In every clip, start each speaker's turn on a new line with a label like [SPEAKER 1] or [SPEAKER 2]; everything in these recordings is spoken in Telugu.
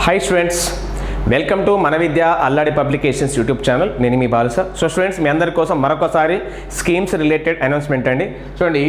[SPEAKER 1] Hi students, వెల్కమ్ టు మన విద్య అల్లాడి పబ్లికేషన్స్ యూట్యూబ్ ఛానల్. నేను మీ బాలు సార్. సో స్టూడెంట్స్, మీ అందరి కోసం మరొకసారి స్కీమ్స్ రిలేటెడ్ అనౌన్స్మెంట్ అండి. చూడండి,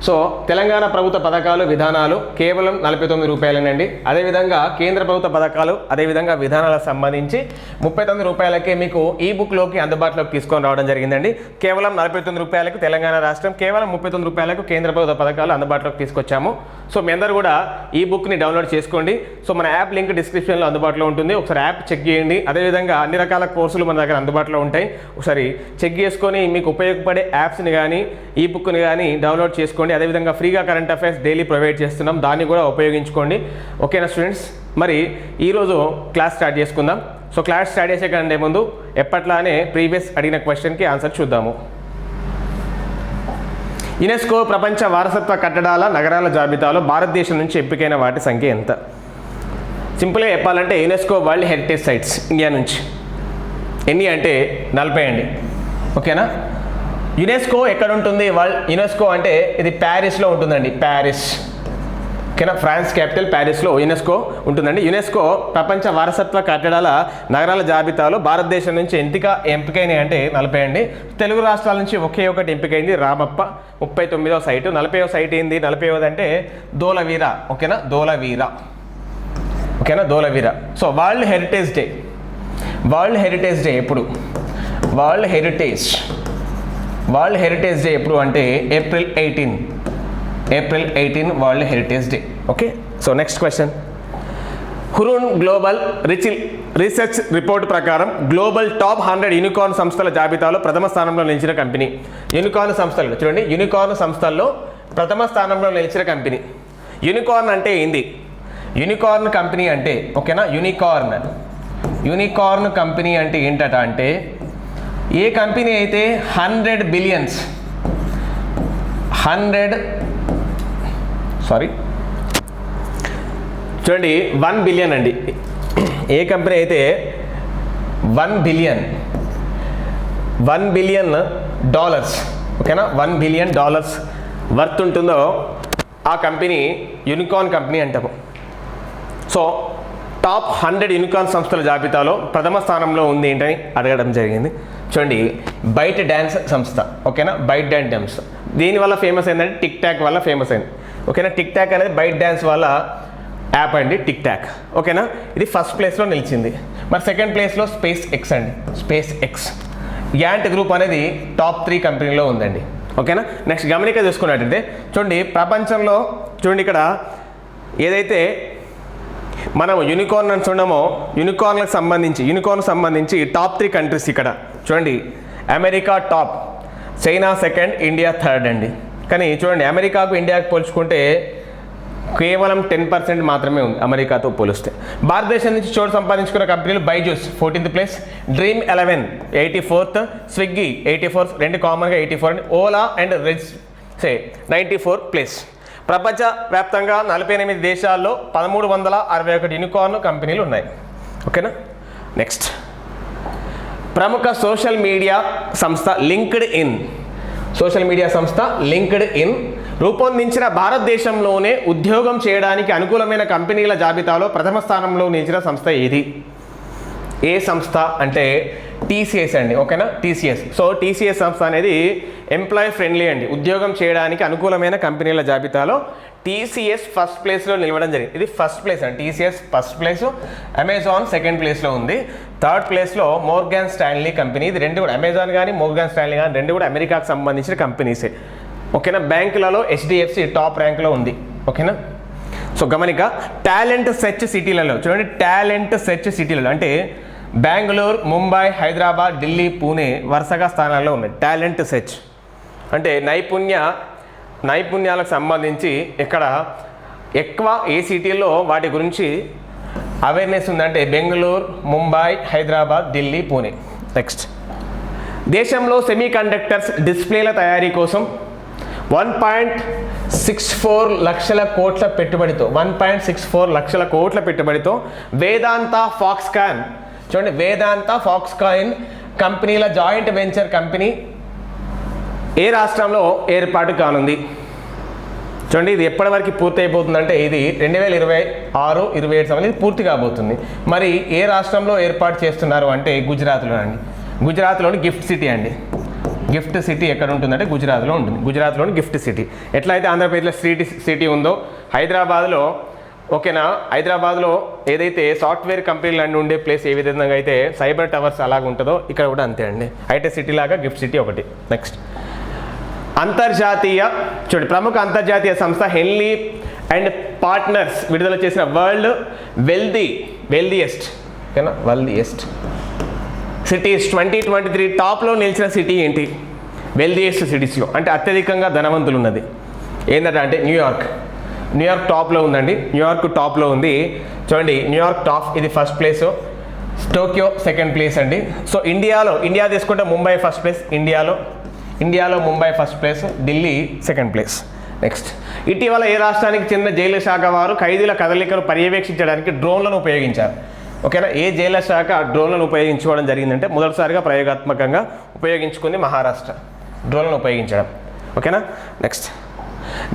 [SPEAKER 1] సో తెలంగాణ ప్రభుత్వ పథకాలు విధానాలు కేవలం 49 రూపాయలేనండి. అదేవిధంగా కేంద్ర ప్రభుత్వ పథకాలు అదేవిధంగా విధానాలకు సంబంధించి 39 రూపాయలకే మీకు ఈ బుక్లోకి అందుబాటులోకి తీసుకొని రావడం జరిగిందండి. కేవలం 49 రూపాయలకు తెలంగాణ రాష్ట్రం, కేవలం 39 రూపాయలకు కేంద్ర ప్రభుత్వ పథకాలు అందుబాటులోకి తీసుకొచ్చాము. సో మీ అందరూ కూడా ఈ బుక్ని డౌన్లోడ్ చేసుకోండి. సో మన యాప్ లింక్ డిస్క్రిప్షన్లో అందుబాటులో ఉంటుంది. ఒకసారి యాప్ చెక్ చేయండి. అదేవిధంగా అన్ని రకాల కోర్సులు మన దగ్గర అందుబాటులో ఉంటాయి. ఒకసారి చెక్ చేసుకొని మీకు ఉపయోగపడే యాప్స్ని కానీ ఈ బుక్ని కానీ డౌన్లోడ్ చేసుకోండి. అదేవిధంగా ఫ్రీగా కరెంట్ అఫైర్స్ డైలీ ప్రొవైడ్ చేస్తున్నాం, దాన్ని కూడా ఉపయోగించుకోండి. ఓకేనా స్టూడెంట్స్? మరి ఈరోజు క్లాస్ స్టార్ట్ చేసుకుందాం. సో క్లాస్ స్టార్ట్ చేసే కంటే ముందు ఎప్పట్లానే ప్రీవియస్ అడిగిన క్వశ్చన్కి ఆన్సర్ చూద్దాము. యునెస్కో ప్రపంచ వారసత్వ కట్టడాల నగరాల జాబితాలో భారతదేశం నుంచి ఎంపికైన వాటి సంఖ్య ఎంత? సింపుల్గా చెప్పాలంటే UNESCO world heritage sites India నుంచి ఎన్ని అంటే 40 అండి. ఓకేనా? యునెస్కో ఎక్కడ ఉంటుంది? యునెస్కో అంటే ఇది ప్యారిస్లో ఉంటుందండి. ప్యారిస్, ఓకేనా? ఫ్రాన్స్ క్యాపిటల్ ప్యారిస్లో యునెస్కో ఉంటుందండి. యునెస్కో ప్రపంచ వారసత్వ కట్టడాల నగరాల జాబితాలో భారతదేశం నుంచి ఎంపికైనవి అంటే 40 అండి. తెలుగు రాష్ట్రాల నుంచి ఒకే ఒకటి ఎంపికైంది, రామప్ప 39వ సైటు. 40వ సైట్ ఏంది? 40వది అంటే ధోలవీర. ఓకేనా? ధోలవీర. ఓకేనా? Dholavira. So world heritage day ఎప్పుడు? వరల్డ్ హెరిటేజ్ డే ఎప్పుడు అంటే April 18 world heritage day. Okay. So next question. Hurun global research report ప్రకారం గ్లోబల్ టాప్ 100 యూనికార్న్ సంస్థల జాబితాలో ప్రథమ స్థానంలో నిలిచిన కంపెనీ. యూనికార్న్ సంస్థలు చూడండి, యూనికార్న్ సంస్థల్లో ప్రథమ స్థానంలో నిలిచిన కంపెనీ. యూనికార్న్ అంటే ఏంది? యూనికార్న్ కంపెనీ అంటే, ఓకేనా, యూనికార్న్ కంపెనీ అంటే ఏంటట అంటే ఏ కంపెనీ అయితే 100 బిలియన్స్ చూడండి 1 బిలియన్ అండి. ఏ కంపెనీ అయితే 1 బిలియన్ డాలర్స్, ఓకేనా, 1 బిలియన్ డాలర్స్ వర్త్ ఉంటుందో ఆ కంపెనీ యూనికార్న్ కంపెనీ అంటాము. సో టాప్ 100 యూనికార్న్ సంస్థల జాబితాలో ప్రథమ స్థానంలో ఉంది ఏంటని అడగడం జరిగింది. చూడండి, బైట్ డ్యాన్స్ సంస్థ. ఓకేనా? బైట్ డ్యాన్స్ దీనివల్ల ఫేమస్ అయిందంటే టిక్ టాక్ వల్ల ఫేమస్ అయింది. ఓకేనా? టిక్ టాక్ అనేది బైట్ డ్యాన్స్ వల్ల యాప్ అండి, టిక్ టాక్. ఓకేనా? ఇది ఫస్ట్ ప్లేస్లో నిలిచింది. మరి సెకండ్ ప్లేస్లో స్పేస్ ఎక్స్ యాంట్ గ్రూప్ అనేది టాప్ 3 కంపెనీలో ఉందండి. ఓకేనా? నెక్స్ట్ గమనిక చూసుకున్నట్టయితే చూడండి, ప్రపంచంలో చూడండి ఇక్కడ ఏదైతే మనం యూనికార్న్ అని చూడమో యూనికార్న్కి సంబంధించి టాప్ 3 కంట్రీస్ ఇక్కడ చూడండి. America top, China second, India third అండి. కానీ చూడండి, అమెరికాకు ఇండియాకు పోల్చుకుంటే కేవలం 10% మాత్రమే ఉంది అమెరికాతో పోలిస్తే. భారతదేశం నుంచి చోటు సంపాదించుకున్న కంపెనీలు Byju's 14th place, dream 11 84th, Swiggy 84, రెండు కామన్గా 84, ఓలా అండ్ రెడ్స్ 94 ప్లేస్. ప్రపంచ వ్యాప్తంగా 48 దేశాల్లో 1361 యూనికార్న్ కంపెనీలు ఉన్నాయి. ఓకేనా? నెక్స్ట్, ప్రముఖ సోషల్ మీడియా సంస్థ లింక్డ్ ఇన్ రూపొందించిన భారతదేశంలోనే ఉద్యోగం చేయడానికి అనుకూలమైన కంపెనీల జాబితాలో ప్రథమ స్థానంలో నిలిచిన సంస్థ ఏది? ఏ సంస్థ అంటే టీసీఎస్ అండి. ఓకేనా? టీసీఎస్. సో టీసీఎస్ సంస్థ అనేది ఎంప్లాయీ ఫ్రెండ్లీ అండి. ఉద్యోగం చేయడానికి అనుకూలమైన కంపెనీల జాబితాలో టీసీఎస్ ఫస్ట్ ప్లేస్లో నిలవడం జరిగింది. ఇది ఫస్ట్ ప్లేస్ అండి. TCS first place, Amazon second ప్లేస్లో ఉంది. థర్డ్ ప్లేస్లో మోర్గాన్ స్టాన్లీ కంపెనీ. ఇది రెండు కూడా, అమెజాన్ కానీ మోర్గాన్ స్టాన్లీ కానీ రెండు కూడా అమెరికాకు సంబంధించిన కంపెనీసే. ఓకేనా? బ్యాంకులలో హెచ్డిఎఫ్సి టాప్ ర్యాంక్లో ఉంది. ఓకేనా? సో గమనిక, టాలెంట్ సెర్చ్ సిటీలలో చూడండి, టాలెంట్ సెర్చ్ సిటీలలో అంటే బెంగళూరు, ముంబై, హైదరాబాద్, ఢిల్లీ, పూణే వరుసగా స్థానాల్లో ఉన్నాయి. టాలెంట్ సెర్చ్ అంటే నైపుణ్యాలకు సంబంధించి ఇక్కడ ఎక్కువ ఏ సిటీల్లో వాటి గురించి అవేర్నెస్ ఉందంటే బెంగళూరు, ముంబై, హైదరాబాద్, ఢిల్లీ, పూణే. నెక్స్ట్, దేశంలో సెమీ కండక్టర్స్ డిస్ప్లేల తయారీ కోసం 1.64 లక్షల కోట్ల పెట్టుబడితో 1.64 లక్షల కోట్ల పెట్టుబడితో వేదాంత ఫాక్స్కాన్ చూడండి, వేదాంత ఫాక్స్కాన్ కంపెనీల జాయింట్ వెంచర్ కంపెనీ ఏ రాష్ట్రంలో ఏర్పాటు కానుంది? చూడండి ఇది ఎప్పటి వరకు పూర్తి అయిపోతుందంటే ఇది 2026-27 సంవత్సరం పూర్తి కాబోతుంది. మరి ఏ రాష్ట్రంలో ఏర్పాటు చేస్తున్నారు అంటే గుజరాత్లో అండి. గుజరాత్లోని గిఫ్ట్ సిటీ అండి. గిఫ్ట్ సిటీ ఎక్కడ ఉంటుందంటే గుజరాత్లో ఉంటుంది. గుజరాత్లోని గిఫ్ట్ సిటీ. ఎట్లయితే ఆంధ్రప్రదేశ్లో సిటీ ఉందో హైదరాబాద్లో ఓకేనా, హైదరాబాద్లో ఏదైతే సాఫ్ట్వేర్ కంపెనీలు అన్నీ ఉండే ప్లేస్ ఏ విధంగా అయితే సైబర్ టవర్స్ అలాగ ఉంటుందో ఇక్కడ కూడా అంతే అండి. హైటెక్ సిటీ లాగా గిఫ్ట్ సిటీ ఒకటి. నెక్స్ట్ అంతర్జాతీయ చూడండి ప్రముఖ అంతర్జాతీయ సంస్థ హెన్లీ అండ్ పార్ట్నర్స్ విడుదల చేసిన వరల్డ్ వెల్దియెస్ట్ ఓకేనా వెల్దియెస్ట్ సిటీస్ 2023 టాప్లో నిలిచిన సిటీ ఏంటి? వెల్దియెస్ట్ సిటీస్లో అంటే అత్యధికంగా ధనవంతులు ఉన్నది ఏంటంటే అంటే న్యూయార్క్ టాప్లో ఉందండి. న్యూయార్క్ టాప్లో ఉంది. చూడండి న్యూయార్క్ టాప్ ఇది first place, Tokyo second place అండి. సో ఇండియా తీసుకుంటే ముంబై ఫస్ట్ ప్లేస్, ఇండియాలో Mumbai first place, Delhi second place. Next ఇటీవల ఏ రాష్ట్రానికి చెందిన జైలు శాఖ వారు ఖైదీల కదలికను పర్యవేక్షించడానికి డ్రోన్లను ఉపయోగించారు? ఓకేనా, ఏ జైలు శాఖ డ్రోన్లను ఉపయోగించుకోవడం జరిగిందంటే మొదటిసారిగా ప్రయోగాత్మకంగా ఉపయోగించుకుంది మహారాష్ట్ర డ్రోన్లను ఉపయోగించడం. ఓకేనా. నెక్స్ట్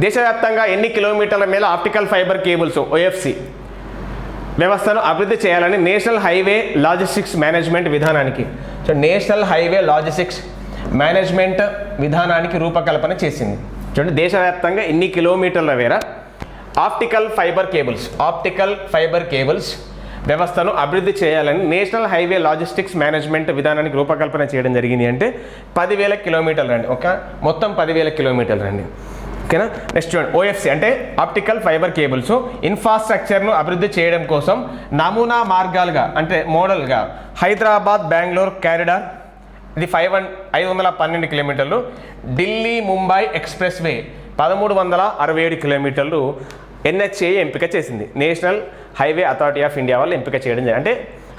[SPEAKER 1] దేశవ్యాప్తంగా ఎన్ని కిలోమీటర్ల మేర ఆప్టికల్ ఫైబర్ కేబుల్స్ ఓఎఫ్సి వ్యవస్థను అభివృద్ధి చేయాలని నేషనల్ హైవే లాజిస్టిక్స్ మేనేజ్మెంట్ విధానానికి నేషనల్ హైవే లాజిస్టిక్స్ మేనేజ్మెంట్ విధానానికి రూపకల్పన చేసింది. చూడండి దేశవ్యాప్తంగా ఎన్ని కిలోమీటర్ల మేర ఆప్టికల్ ఫైబర్ కేబుల్స్ వ్యవస్థను అభివృద్ధి చేయాలని నేషనల్ హైవే లాజిస్టిక్స్ మేనేజ్మెంట్ విధానానికి రూపకల్పన చేయడం జరిగింది అంటే 10,000 కిలోమీటర్లు రండి. మొత్తం 10,000 కిలోమీటర్లు రండి. ఓకేనా. నెక్స్ట్ చూడండి ఓఎఫ్సి అంటే ఆప్టికల్ ఫైబర్ కేబుల్స్ ఇన్ఫ్రాస్ట్రక్చర్ను అభివృద్ధి చేయడం కోసం నమూనా మార్గాలుగా అంటే మోడల్గా హైదరాబాద్ బెంగళూరు కారిడార్ ఇది 512 కిలోమీటర్లు, ఢిల్లీ ముంబై ఎక్స్ప్రెస్ వే 1367 కిలోమీటర్లు NHA ఎంపిక చేసింది. National highway authority of India వాళ్ళు ఎంపిక చేయడం జరిగింది. అంటే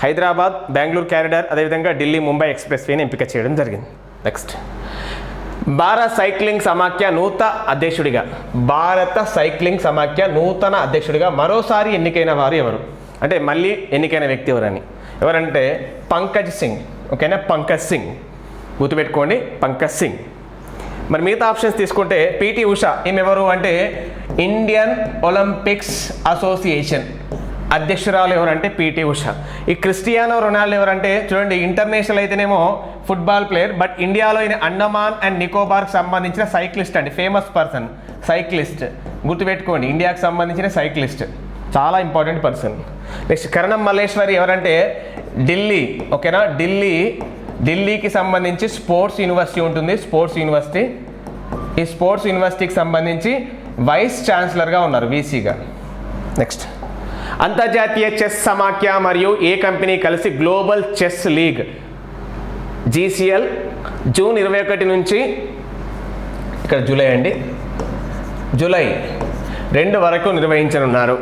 [SPEAKER 1] హైదరాబాద్ బెంగళూరు కారిడార్ అదేవిధంగా ఢిల్లీ ముంబై ఎక్స్ప్రెస్ వేని ఎంపిక చేయడం జరిగింది. నెక్స్ట్ భారత సైక్లింగ్ సమాఖ్య నూతన అధ్యక్షుడిగా మరోసారి ఎన్నికైన వారు ఎవరు అంటే మళ్ళీ ఎన్నికైన వ్యక్తి ఎవరంటే పంకజ్ సింగ్. ఓకేనా, పంకజ్ సింగ్ గుర్తుపెట్టుకోండి, పంకజ్ సింగ్. మరి మిగతా ఆప్షన్స్ తీసుకుంటే పిటి ఉషా ఈమె ఎవరు అంటే ఇండియన్ ఒలింపిక్స్ అసోసియేషన్ అధ్యక్షురాలు ఎవరంటే పిటి ఉషా. ఈ క్రిస్టియానో రొనాల్డో ఎవరంటే చూడండి ఇంటర్నేషనల్ అయితేనేమో ఫుట్బాల్ ప్లేయర్, బట్ ఇండియాలో ఈయన అండమాన్ అండ్ నికోబార్కి సంబంధించిన సైక్లిస్ట్ అండి, ఫేమస్ పర్సన్ సైక్లిస్ట్ గుర్తుపెట్టుకోండి, ఇండియాకి సంబంధించిన సైక్లిస్ట్ చాలా ఇంపార్టెంట్ పర్సన్. నెక్స్ట్ కరణం మల్లేశ్వరి ఎవరంటే ఢిల్లీ. ఓకేనా, ఢిల్లీకి సంబంధించి స్పోర్ట్స్ యూనివర్సిటీ ఉంటుంది, స్పోర్ట్స్ యూనివర్సిటీ. ఈ స్పోర్ట్స్ యూనివర్సిటీకి సంబంధించి వైస్ ఛాన్సలర్గా ఉన్నారు వీసీగా. నెక్స్ట్ అంతర్జాతీయ చెస్ సమాఖ్య మరియు ఏ కంపెనీ కలిసి global chess league GCL June 21 నుంచి ఇక్కడ జూలై 2 వరకు నిర్వహించనున్నారు.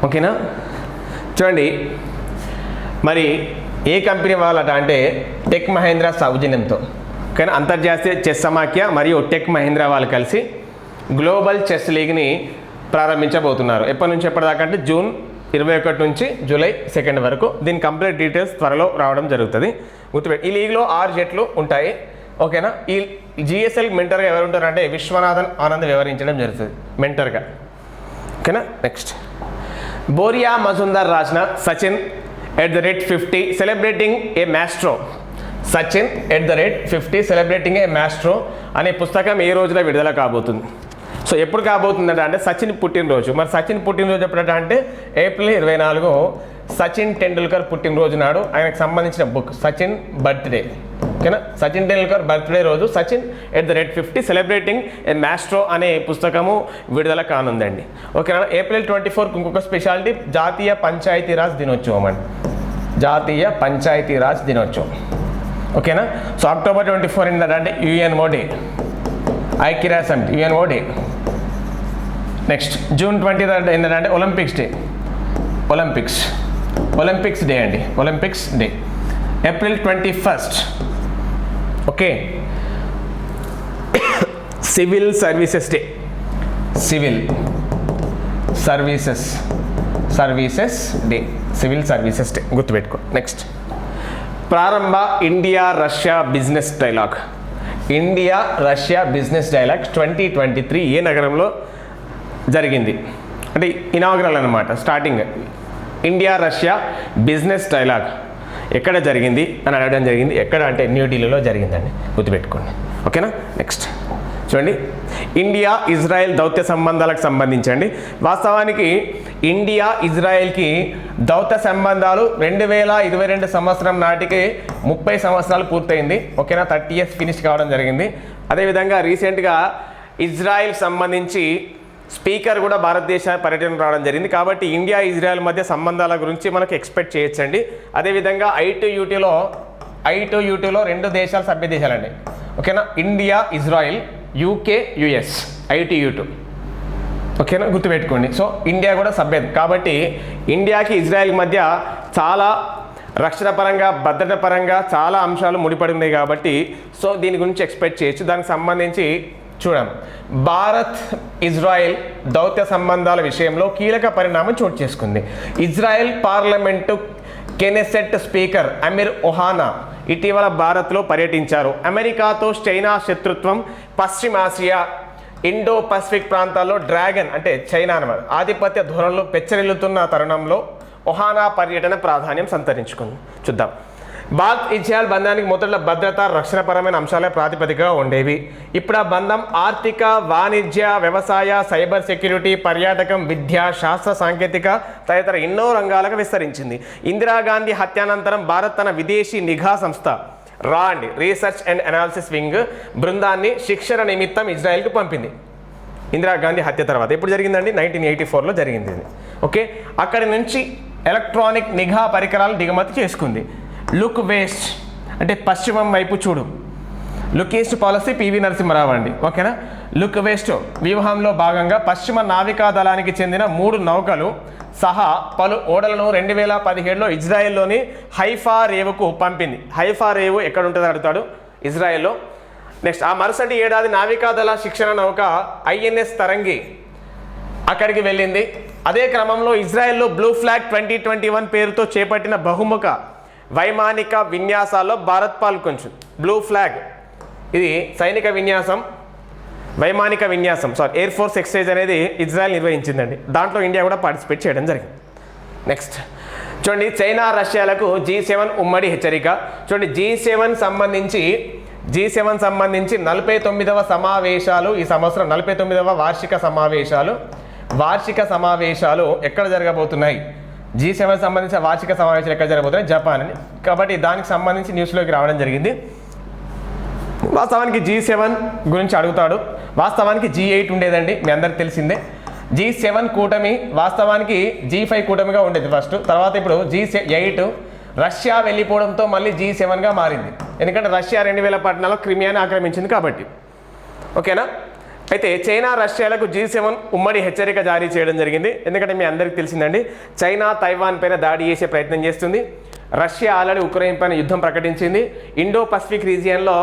[SPEAKER 1] ఓకేనా. చూడండి మరి ఏ కంపెనీ వాళ్ళట అంటే టెక్ మహేంద్ర సౌజన్యంతో. ఓకేనా, అంతర్జాతీయ చెస్ సమాఖ్య మరియు టెక్ మహేంద్ర వాళ్ళు కలిసి గ్లోబల్ చెస్ లీగ్ని ప్రారంభించబోతున్నారు. ఎప్పటి నుంచి ఎప్పటిదాకా అంటే జూన్ 21 నుంచి జూలై 2 వరకు. దీని కంప్లీట్ డీటెయిల్స్ త్వరలో రావడం జరుగుతుంది. గుర్తుపెట్టి ఈ లీగ్లో 6 జట్లు ఉంటాయి. ఓకేనా, ఈ GSL మెంటర్గా ఎవరు ఉంటారంటే విశ్వనాథన్ ఆనంద్ వ్యవహరించడం జరుగుతుంది మెంటర్గా. ఓకేనా. నెక్స్ట్ బోరియా మజుందార్ రాసిన సచిన్ @50 సెలబ్రేటింగ్ ఏ మాస్ట్రో అనే పుస్తకం ఏ రోజున విడుదల కాబోతుంది? సో ఎప్పుడు కాబోతుందంటే అంటే సచిన్ పుట్టినరోజు. మరి సచిన్ పుట్టినరోజు ఎప్పుడట అంటే ఏప్రిల్ 24 సచిన్ టెండూల్కర్ పుట్టినరోజు నాడు ఆయనకు సంబంధించిన బుక్ సచిన్ బర్త్డే. ఓకేనా, సచిన్ టెండూల్కర్ బర్త్డే రోజు సచిన్ @50 సెలబ్రేటింగ్ ఏ మాస్ట్రో అనే పుస్తకము విడుదల కానుందండి. ఓకేనా. ఏప్రిల్ 24 ఇంకొక స్పెషాలిటీ జాతీయ పంచాయతీరాజ్ దినోత్సవం అండి, జాతీయ పంచాయతీరాజ్ దినోత్సవం. ఓకేనా. సో అక్టోబర్ 24 ఏంటంటే UNO డే, ఐక్యరాజ్య సమితి UNO డే. నెక్స్ట్ జూన్ 23 ఏంటంటే ఒలింపిక్స్ డే అండి, Olympics day. April 21 okay civil services day, civil services day గుర్తుపెట్టుకో. నెక్స్ట్ ప్రారంభ India Russia business dialogue India Russia business dialogue 2023 ఏ నగరంలో జరిగింది? అంటే ఇనాగ్రల్ అనమాట, starting India Russia business dialogue ఎక్కడ జరిగింది అని అడగడం జరిగింది. ఎక్కడ అంటే న్యూఢిల్లీలో జరిగిందండి, గుర్తుపెట్టుకోండి. ఓకేనా? నెక్స్ట్ చూడండి, ఇండియా ఇజ్రాయెల్ దౌత్య సంబంధాలకు సంబంధించండి. వాస్తవానికి ఇండియా ఇజ్రాయెల్కి దౌత్య సంబంధాలు 2022 సంవత్సరం నాటికి 30 సంవత్సరాలు పూర్తయింది. ఓకేనా? 30 years ఫినిష్ కావడం జరిగింది. అదేవిధంగా రీసెంట్గా ఇజ్రాయెల్ సంబంధించి స్పీకర్ కూడా భారతదేశ పర్యటన రావడం జరిగింది. కాబట్టి ఇండియా ఇజ్రాయెల్ మధ్య సంబంధాల గురించి మనకు ఎక్స్పెక్ట్ చేయొచ్చండి. అదేవిధంగా I2UTలో 2 దేశాలు సభ్య దేశాలండి. ఓకేనా? India Israel, UK US, I2U2. ఓకేనా? గుర్తుపెట్టుకోండి. సో ఇండియా కూడా సభ్యత కాబట్టి ఇండియాకి ఇజ్రాయెల్ మధ్య చాలా రక్షణ పరంగా భద్రత పరంగా చాలా అంశాలు ముడిపడి ఉన్నాయి కాబట్టి సో దీని గురించి ఎక్స్పెక్ట్ చేయొచ్చు. దానికి సంబంధించి చూడం, భారత్ ఇజ్రాయెల్ దౌత్య సంబంధాల విషయంలో కీలక పరిణామం చోటు చేసుకుంది. ఇజ్రాయెల్ పార్లమెంటు కెనెసెట్ స్పీకర్ అమీర్ ఒహానా ఇటీవల భారత్లో పర్యటించారు. అమెరికాతో చైనా శత్రుత్వం, పశ్చిమాసియా ఇండో పసిఫిక్ ప్రాంతాల్లో డ్రాగన్ అంటే చైనా ఆధిపత్య ధోరణులు పెచ్చరిల్లుతున్న తరుణంలో ఒహానా పర్యటన ప్రాధాన్యం సంతరించుకుంది. చూద్దాం. భారత్ ఇజ్రాయెల్ బంధానికి మొదట భద్రత రక్షణపరమైన అంశాలే ప్రాతిపదికగా ఉండేవి. ఇప్పుడు ఆ బంధం ఆర్థిక, వాణిజ్య, వ్యవసాయ, సైబర్ సెక్యూరిటీ, పర్యాటకం, విద్య, శాస్త్ర సాంకేతిక తదితర ఎన్నో రంగాలకు విస్తరించింది. ఇందిరాగాంధీ హత్యానంతరం భారత్ తన విదేశీ నిఘా సంస్థ రాండ్ రీసెర్చ్ అండ్ అనాలిసిస్ వింగ్ బృందాన్ని శిక్షణ నిమిత్తం ఇజ్రాయెల్కి పంపింది. ఇందిరాగాంధీ హత్య తర్వాత ఎప్పుడు జరిగిందండి? 1984లో జరిగింది. ఓకే, అక్కడి నుంచి ఎలక్ట్రానిక్ నిఘా పరికరాలు దిగుమతి చేసుకుంది. లుక్ వెస్ట్ అంటే పశ్చిమం వైపు చూడు, look east policy PV Narasimha Rao అండి. ఓకేనా? లుక్ వెస్ట్ వ్యూహంలో భాగంగా పశ్చిమ నావికా దళానికి చెందిన 3 నౌకలు సహా పలు ఓడలను 2017లో ఇజ్రాయెల్లోని హైఫా రేవుకు పంపింది. హైఫా రేవు ఎక్కడ ఉంటుంది అడుగుతాడు, ఇజ్రాయెల్లో. నెక్స్ట్ ఆ మరుసటి ఏడాది నావికాదళ శిక్షణ నౌక INS తరంగి అక్కడికి వెళ్ళింది. అదే క్రమంలో ఇజ్రాయెల్లో బ్లూ ఫ్లాగ్ 2021 పేరుతో చేపట్టిన బహుముఖ వైమానిక విన్యాసాల్లో భారత్ పాల్గొంటుంది. బ్లూ ఫ్లాగ్ ఇది సైనిక విన్యాసం, వైమానిక విన్యాసం ఎయిర్ ఫోర్స్ ఎక్సైజ్ అనేది ఇజ్రాయెల్ నిర్వహించిందండి. దాంట్లో ఇండియా కూడా పార్టిసిపేట్ చేయడం జరిగింది. నెక్స్ట్ చూడండి, చైనా రష్యాలకు G7 ఉమ్మడి హెచ్చరిక. చూడండి, G7 సంబంధించి 49వ సమావేశాలు ఈ సంవత్సరం 49వ వార్షిక సమావేశాలు ఎక్కడ జరగబోతున్నాయి? G7 సంబంధించిన వార్షిక సమావేశాలు ఎక్కడ జరగబోతున్నాయి? జపాన్ అని. కాబట్టి దానికి సంబంధించి న్యూస్లోకి రావడం జరిగింది. వాస్తవానికి G7 గురించి అడుగుతాడు. వాస్తవానికి G8 ఉండేదండి, మీ అందరికి తెలిసిందే. G7 కూటమి వాస్తవానికి G5 కూటమిగా ఉండేది ఫస్ట్. తర్వాత ఇప్పుడు G8 రష్యా వెళ్ళిపోవడంతో మళ్ళీ G7గా మారింది. ఎందుకంటే రష్యా 2014లో క్రిమియాని ఆక్రమించింది కాబట్టి. ఓకేనా? అయితే చైనా రష్యాలకు G7 ఉమ్మడి హెచ్చరిక జారీ చేయడం జరిగింది. ఎందుకంటే మీ అందరికీ తెలిసిందండి, చైనా తైవాన్ పైన దాడి చేసే ప్రయత్నం చేస్తుంది. రష్యా ఆల్రెడీ ఉక్రెయిన్ పైన యుద్ధం ప్రకటించింది. ఇండో పసిఫిక్ రీజియన్లో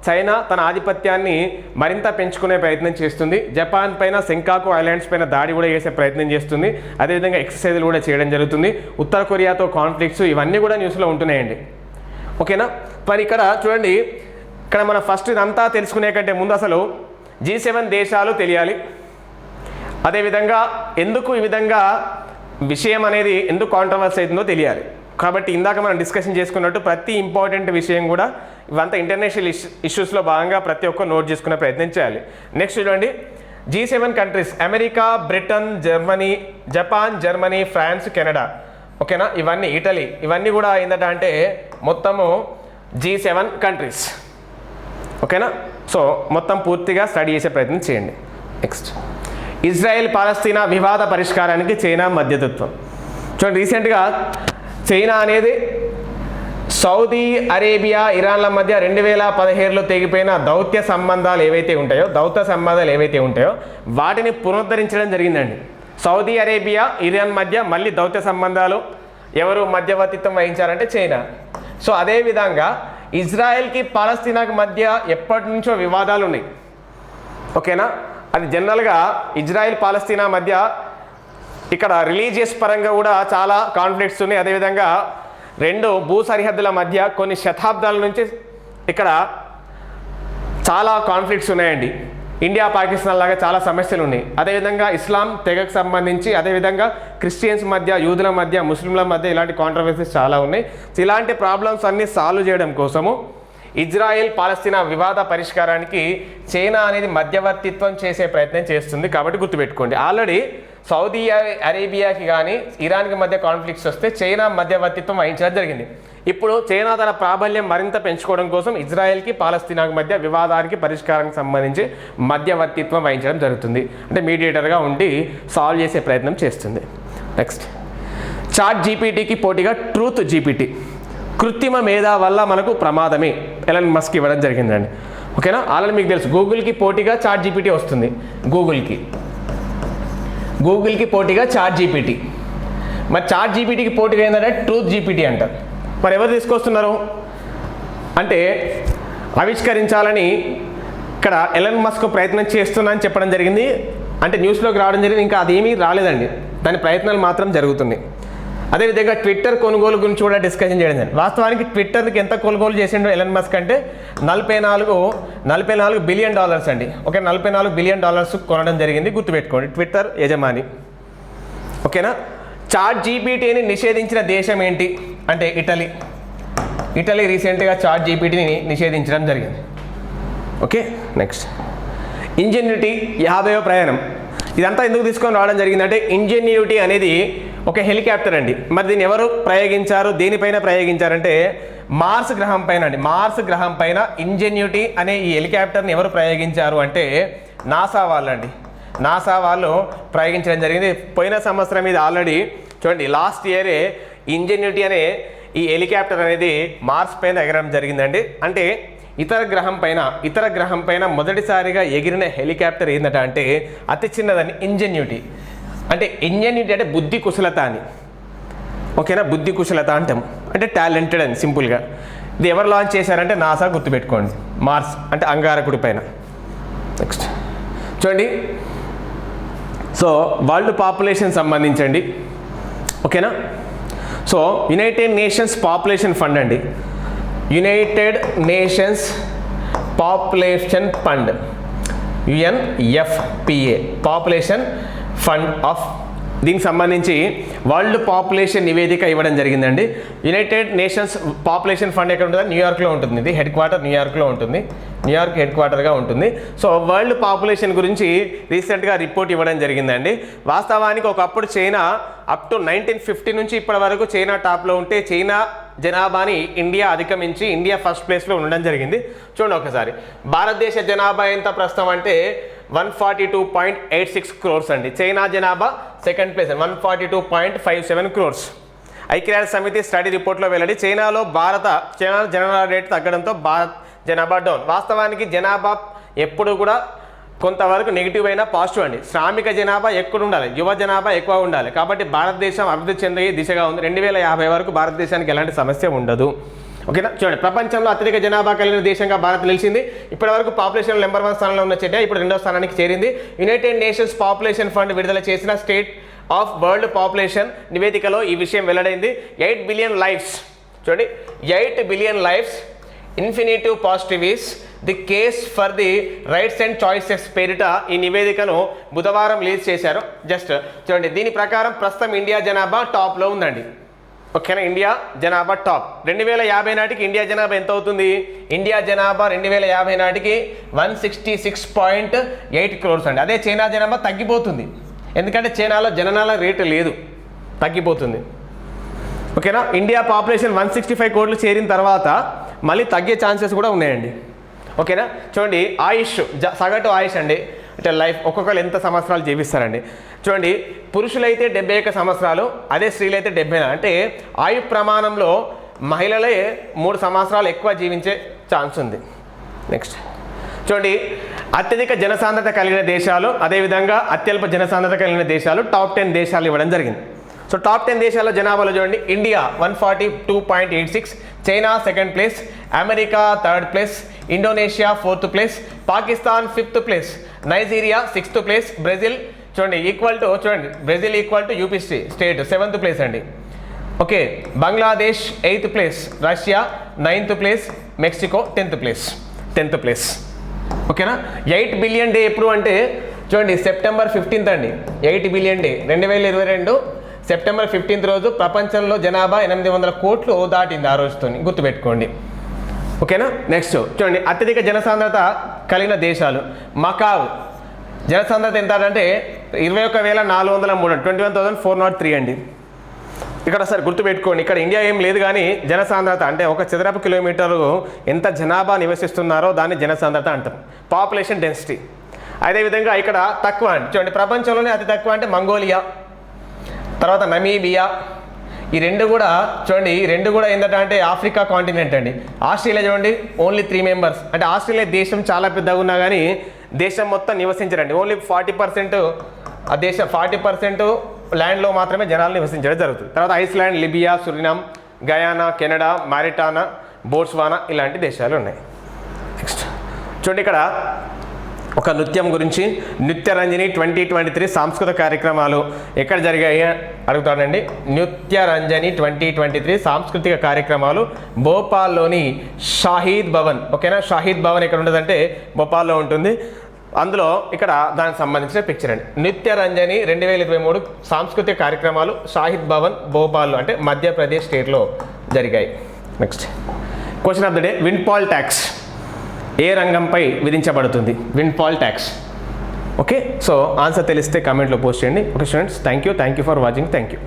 [SPEAKER 1] చైనా తన ఆధిపత్యాన్ని మరింత పెంచుకునే ప్రయత్నం చేస్తుంది. జపాన్ పైన సెంకాకు ఐలాండ్స్ పైన దాడి కూడా చేసే ప్రయత్నం చేస్తుంది. అదేవిధంగా ఎక్సర్సైజులు కూడా చేయడం జరుగుతుంది. ఉత్తర కొరియాతో కాన్ఫ్లిక్ట్స్ ఇవన్నీ కూడా న్యూస్లో ఉంటున్నాయండి. ఓకేనా? మరి ఇక్కడ చూడండి, ఇక్కడ మనం ఫస్ట్ ఇదంతా తెలుసుకునే కంటే ముందు అసలు G7 దేశాలు తెలియాలి. అదేవిధంగా ఎందుకు ఈ విధంగా విషయం అనేది ఎందుకు కాంట్రవర్సీ అవుతుందో తెలియాలి. కాబట్టి ఇందాక మనం డిస్కషన్ చేసుకున్నట్టు ప్రతి ఇంపార్టెంట్ విషయం కూడా ఇవంతా ఇంటర్నేషనల్ ఇష్యూస్లో భాగంగా ప్రతి ఒక్కరు నోట్ చేసుకునే ప్రయత్నం చేయాలి. నెక్స్ట్ చూడండి, G7 countries America, Britain, Germany, Japan, Germany, France, Canada. ఓకేనా? ఇవన్నీ ఇటలీ, ఇవన్నీ కూడా ఏంటంటే మొత్తము G7 కంట్రీస్. ఓకేనా? సో మొత్తం పూర్తిగా స్టడీ చేసే ప్రయత్నం చేయండి. నెక్స్ట్, ఇజ్రాయెల్ పాలస్తీనా వివాద పరిష్కారానికి చైనా మధ్యతత్వం. చూడండి, రీసెంట్గా చైనా అనేది సౌదీ అరేబియా, ఇరాన్ల మధ్య 2017లో తెగిపోయిన దౌత్య సంబంధాలు ఏవైతే ఉంటాయో వాటిని పునరుద్ధరించడం జరిగిందండి. సౌదీ అరేబియా, ఇరాన్ మధ్య మళ్ళీ దౌత్య సంబంధాలు ఎవరు మధ్యవర్తిత్వం వహించారంటే చైనా. సో అదేవిధంగా ఇజ్రాయెల్కి పాలస్తీనాకి మధ్య ఎప్పటి నుంచో వివాదాలు ఉన్నాయి. ఓకేనా? అది జనరల్గా ఇజ్రాయెల్ పాలస్తీనా మధ్య ఇక్కడ రిలీజియస్ పరంగా కూడా చాలా కాన్ఫ్లిక్ట్స్ ఉన్నాయి. అదేవిధంగా 2 భూ సరిహద్దుల మధ్య కొన్ని శతాబ్దాల నుంచి ఇక్కడ చాలా కాన్ఫ్లిక్ట్స్ ఉన్నాయండి. ఇండియా పాకిస్తాన్ లాగా చాలా సమస్యలు ఉన్నాయి. అదేవిధంగా ఇస్లాం తెగకు సంబంధించి, అదేవిధంగా క్రిస్టియన్స్ మధ్య, యూదుల మధ్య, ముస్లింల మధ్య ఇలాంటి కాంట్రవర్సీస్ చాలా ఉన్నాయి. ఇలాంటి ప్రాబ్లమ్స్ అన్నీ సాల్వ్ చేయడం కోసము ఇజ్రాయెల్ పాలస్తీనా వివాద పరిష్కారానికి చైనా అనేది మధ్యవర్తిత్వం చేసే ప్రయత్నం చేస్తుంది. కాబట్టి గుర్తుపెట్టుకోండి, ఆల్రెడీ సౌదీ అరేబియాకి కానీ ఇరాన్కి మధ్య కాన్ఫ్లిక్ట్స్ వస్తే చైనా మధ్యవర్తిత్వం వహించడం జరిగింది. ఇప్పుడు చైనా తన ప్రాబల్యం మరింత పెంచుకోవడం కోసం ఇజ్రాయెల్కి పాలస్తీనాకి మధ్య వివాదానికి పరిష్కారానికి సంబంధించి మధ్యవర్తిత్వం వహించడం జరుగుతుంది. అంటే మీడియేటర్గా ఉండి సాల్వ్ చేసే ప్రయత్నం చేస్తుంది. నెక్స్ట్, చాట్ జీపీటీకి పోటీగా ట్రూత్ జీపీటీ కృత్రిమ మేధా వల్ల మనకు ప్రమాదమే ఎలన్ మస్క్ ఇవ్వడం జరిగిందండి. ఓకేనా, ఆల్రెడీ మీకు తెలుసు గూగుల్కి పోటీగా చాట్ జీపీటీ వస్తుంది. గూగుల్కి పోటీగా చాట్ జీపీటీ. మరి చాట్ జీపీటీకి పోటీగా ఏంటంటే ట్రూత్ జీపీటీ అంటారు. మరి ఎవరు తీసుకొస్తున్నారు అంటే ఆవిష్కరించాలని ఇక్కడ ఎలన్ మస్క్ ప్రయత్నం చేస్తున్నా అని చెప్పడం జరిగింది. అంటే న్యూస్లోకి రావడం జరిగింది, ఇంకా అదేమీ రాలేదండి, దాని ప్రయత్నాలు మాత్రం జరుగుతున్నాయి. అదేవిధంగా ట్విట్టర్ కొనుగోలు గురించి కూడా డిస్కషన్ చేయడం జరిగింది. వాస్తవానికి ట్విట్టర్కి ఎంత కొనుగోలు చేసిండో ఎలన్ మస్క్ అంటే 44 బిలియన్ డాలర్స్ అండి. ఓకే, 44 బిలియన్ డాలర్స్ కొనడం జరిగింది. గుర్తుపెట్టుకోండి, ట్విట్టర్ యజమాని. ఓకేనా, చాట్ జీపీటీని నిషేధించిన దేశం ఏంటి అంటే ఇటలీ రీసెంట్గా చాట్ జీపీటీని నిషేధించడం జరిగింది. ఓకే, నెక్స్ట్, ఇంజెన్యూటీ 50వ ప్రయాణం. ఇదంతా ఎందుకు తీసుకొని రావడం జరిగిందంటే ఇంజెన్యూటీ అనేది ఒక హెలికాప్టర్ అండి. మరి దీన్ని ఎవరు ప్రయోగించారు, దేనిపైన ప్రయోగించారంటే మార్స్ గ్రహం పైన అండి. మార్స్ గ్రహం పైన ఇంజెన్యూటీ అనే ఈ హెలికాప్టర్ని ఎవరు ప్రయోగించారు అంటే నాసా వాళ్ళండి. నాసా వాళ్ళు ప్రయోగించడం జరిగింది. పోయిన సంవత్సరం ఇది ఆల్రెడీ చూడండి, లాస్ట్ ఇయరే ఇంజెన్యూటీ అనే ఈ హెలికాప్టర్ అనేది మార్స్ పైన ఎగరడం జరిగిందండి. అంటే ఇతర గ్రహం పైన మొదటిసారిగా ఎగిరిన హెలికాప్టర్ ఏంటంట అంటే అతి చిన్నదని ఇంజెన్యూటీ. అంటే ఇంజెన్యూటీ అంటే బుద్ధి కుశలత అని. ఓకేనా, బుద్ధి కుశలత అంటాం, అంటే టాలెంటెడ్ అని సింపుల్గా. ఇది ఎవరు లాంచ్ చేశారంటే నాసా. గుర్తుపెట్టుకోండి, మార్స్ అంటే అంగారకుడి పైన. నెక్స్ట్ చూడండి, సో వరల్డ్ పాపులేషన్ సంబంధించండి. ఓకేనా, so united nations population fund అండి. United nations population fund, UNFPA population fund of, దీనికి సంబంధించి వరల్డ్ పాపులేషన్ నివేదిక ఇవ్వడం జరిగిందండి. యునైటెడ్ నేషన్స్ పాపులేషన్ ఫండ్ ఎక్కడ ఉంటుంది? న్యూయార్క్లో ఉంటుంది. ఇది హెడ్ క్వార్టర్ న్యూయార్క్లో ఉంటుంది, న్యూయార్క్ హెడ్ క్వార్టర్గా ఉంటుంది. సో వరల్డ్ పాపులేషన్ గురించి రీసెంట్గా రిపోర్ట్ ఇవ్వడం జరిగిందండి. వాస్తవానికి ఒకప్పుడు చైనా అప్ టు 1950 నుంచి ఇప్పటి వరకు చైనా టాప్లో ఉంటే చైనా జనాభాని ఇండియా అధిగమించి ఇండియా ఫస్ట్ ప్లేస్లో ఉండడం జరిగింది. చూడండి ఒకసారి, భారతదేశ జనాభా ఎంత ప్రస్తుతం అంటే 142.86 crores అండి. చైనా జనాభా సెకండ్ ప్లేస్ 142.57 crores. ఐక్యరాజ్య సమితి స్టడీ రిపోర్ట్లో వెల్లడి, చైనా జనాభా రేటు తగ్గడంతో భారత్ జనాభా డౌన్. వాస్తవానికి జనాభా ఎప్పుడు కూడా కొంతవరకు నెగిటివ్ అయినా పాజిటివ్ అండి. శ్రామిక జనాభా ఎక్కువ ఉండాలి, యువ జనాభా ఎక్కువ ఉండాలి. కాబట్టి భారతదేశం అభివృద్ధి చెందే దిశగా ఉంది. 2050 వరకు భారతదేశానికి ఎలాంటి సమస్య ఉండదు. ఓకేనా, చూడండి, ప్రపంచంలో అత్యధిక జనాభా కలిగిన దేశంగా భారత్ నిలిచింది. ఇప్పటివరకు పాపులేషన్ నెంబర్ 1 స్థానంలో ఉన్న చైనా ఇప్పుడు 2వ స్థానానికి చేరింది. యునైటెడ్ నేషన్స్ పాపులేషన్ ఫండ్ విడుదల చేసిన స్టేట్ ఆఫ్ వరల్డ్ పాపులేషన్ నివేదికలో ఈ విషయం వెల్లడైంది. 8 బిలియన్ లైఫ్స్, చూడండి 8 billion lives, infinitive positive is the case for the rights and choices పేరిట ఈ నివేదికను బుధవారం రిలీజ్ చేశారు. జస్ట్ చూడండి, దీని ప్రకారం ప్రస్తుతం ఇండియా జనాభా టాప్లో ఉందండి. ఓకేనా, ఇండియా జనాభా టాప్. 2050 నాటికి ఇండియా జనాభా ఎంత అవుతుంది? ఇండియా జనాభా 2050 నాటికి 166.8 crores అండి. అదే చైనా జనాభా తగ్గిపోతుంది, ఎందుకంటే చైనాలో జననాల రేటు లేదు, తగ్గిపోతుంది. ఓకేనా, ఇండియా పాపులేషన్ 165 కోట్లు చేరిన తర్వాత మళ్ళీ తగ్గే ఛాన్సెస్ కూడా ఉన్నాయండి. ఓకేనా, చూడండి, ఆయుష్ సగటు ఆయుష్ అండి, అంటే లైఫ్ ఒక్కొక్కరు ఎంత సంవత్సరాలు జీవిస్తారండి. చూడండి, పురుషులైతే 71 సంవత్సరాలు, అదే స్త్రీలైతే 74. అంటే ఆయు ప్రమాణంలో మహిళలే 3 సంవత్సరాలు ఎక్కువ జీవించే ఛాన్స్ ఉంది. నెక్స్ట్ చూడండి, అత్యధిక జనసాంద్రత కలిగిన దేశాలు, అదేవిధంగా అత్యల్ప జనసాంద్రత కలిగిన దేశాలు, టాప్ 10 దేశాలు ఇవ్వడం జరిగింది. సో టాప్ 10 దేశాల జనాభాలో చూడండి, India 142.86, China second place, America third place, Indonesia 4th place, Pakistan 5th place, Nigeria 6th place, Brazil చూడండి Brazil equal to UP state 7th place అండి. Okay, Bangladesh 8th place, Russia 9th place, Mexico 10th place. ఓకేనా. 8 బిలియన్ డే ఎప్పుడు అంటే చూడండి సెప్టెంబర్ 15th అండి. 8 బిలియన్ డే 2022 సెప్టెంబర్ 15th రోజు ప్రపంచంలో జనాభా 800 కోట్లు దాటింది ఆ రోజుతో, గుర్తుపెట్టుకోండి. ఓకేనా. నెక్స్ట్ చూడండి అత్యధిక జనసాంద్రత కలిగిన దేశాలు. మకావ్ జనసాంద్రత ఎంత అంటే 21,403 21,403 అండి. ఇక్కడ సరే గుర్తుపెట్టుకోండి, ఇక్కడ ఇండియా ఏం లేదు కానీ జనసాంద్రత అంటే ఒక చదరపు కిలోమీటరు ఎంత జనాభా నివసిస్తున్నారో దాన్ని జనసాంద్రత అంటారు, పాపులేషన్ డెన్సిటీ. అదేవిధంగా ఇక్కడ తక్కువ అండి చూడండి, ప్రపంచంలోనే అతి తక్కువ అంటే మంగోలియా, తర్వాత నమీబియా. ఈ రెండు కూడా చూడండి, ఈ రెండు కూడా ఏంటంటే ఆఫ్రికా కాంటినెంట్ అండి. ఆస్ట్రేలియా చూడండి ఓన్లీ 3 మెంబర్స్, అంటే ఆస్ట్రేలియా దేశం చాలా పెద్దగా ఉన్నా కానీ దేశం మొత్తం నివసించరండి. ఓన్లీ 40% ఆ దేశం 40% ల్యాండ్లో మాత్రమే జనాలు నివసించడం జరుగుతుంది. తర్వాత Iceland, Libya, Suriname, Guyana, Canada, Mauritania, Botswana ఇలాంటి దేశాలు ఉన్నాయి. నెక్స్ట్ చూడండి ఇక్కడ ఒక నృత్యం గురించి, నృత్యరంజని 2023 సాంస్కృతిక కార్యక్రమాలు ఎక్కడ జరిగాయి అడుగుతానండి. నృత్యరంజని 2023 సాంస్కృతిక కార్యక్రమాలు భోపాల్లోని షాహీద్ భవన్. ఓకేనా, షాహీద్ భవన్ ఎక్కడ ఉంటుందంటే భోపాల్లో ఉంటుంది. అందులో ఇక్కడ దానికి సంబంధించిన పిక్చర్ అండి. నృత్యరంజని 2023 సాంస్కృతిక కార్యక్రమాలు షాహీద్ భవన్ భోపాల్లో అంటే మధ్యప్రదేశ్ స్టేట్లో జరిగాయి. Next question of the day, windfall tax ఏ రంగంపై విధించబడుతుంది? Windfall tax. Okay, so answer తెలిస్తే కామెంట్లో పోస్ట్ చేయండి. Okay students, thank you for watching. Thank you.